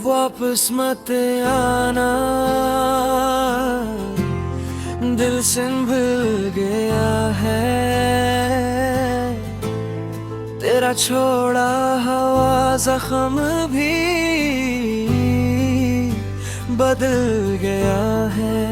वापस मत आना, दिल संभल गया है। तेरा छोड़ा हुआ जख्म भी बदल गया है।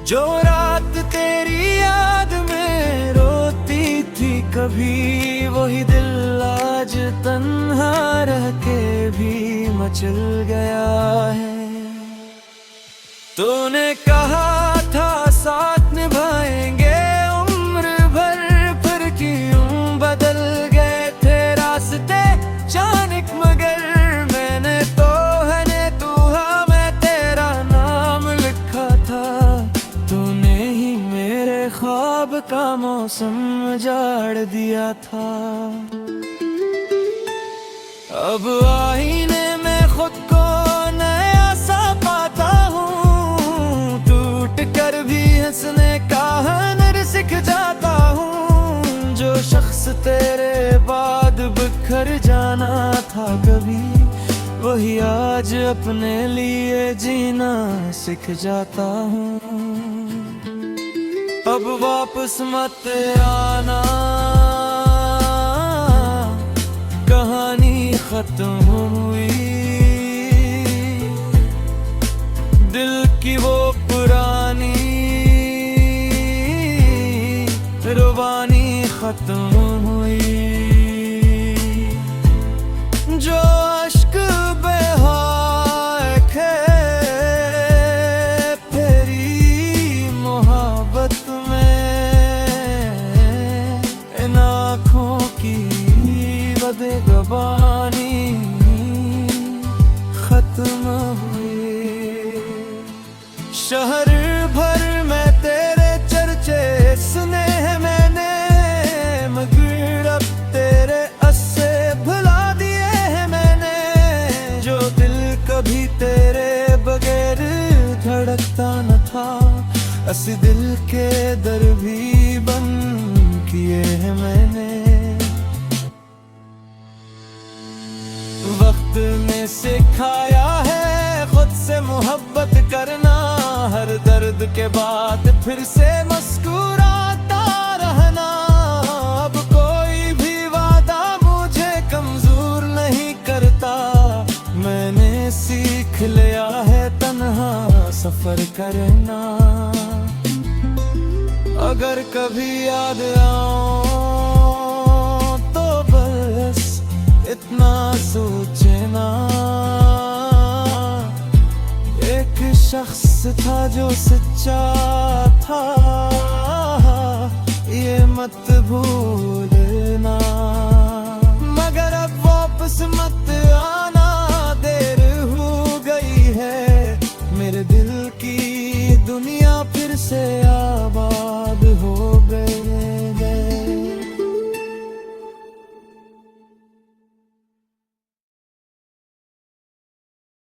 जो रात तेरी याद में रोती थी कभी, वही दिल आज तन्हा रह के भी मचल गया है। तूने कहा था साथ निभाएंगे उम्र भर, फिर क्यों बदल गए थे रास्ते चाणक। मगर मैंने तो है तू हाँ मैं तेरा नाम लिखा था। तूने ही मेरे ख्वाब का मौसम उजाड़ दिया था। अब आईने में खुद को नया सा पाता हूँ, टूट कर भी हंसने का हुनर सीख जाता हूँ। जो शख्स तेरे बाद बिखर जाना था कभी, वही आज अपने लिए जीना सीख जाता हूँ। अब वापस मत आना, कहानी खत्म हुई। दिल की वो पुरानी रुबानी खत्म हुई। जो अश्क बहाए थे तेरी मोहब्बत में, इन आँखों की बदगबानी खत्म हुई। शहर भर में तेरे चर्चे सुने हैं मैंने, मगर अब तेरे अस्से भुला दिए हैं मैंने। जो दिल कभी तेरे बगैर धड़कता न था, ऐसे दिल के दर भी बंद किए हैं मैंने। वक्त ने सिखाया है खुद से मोहब्बत करना, हर दर्द के बाद फिर से मुस्कुराता रहना। अब कोई भी वादा मुझे कमजोर नहीं करता, मैंने सीख लिया है तन्हा सफर करना। अगर कभी याद आऊं तो बस इतना सोचना, एक शख्स था जो सच्चा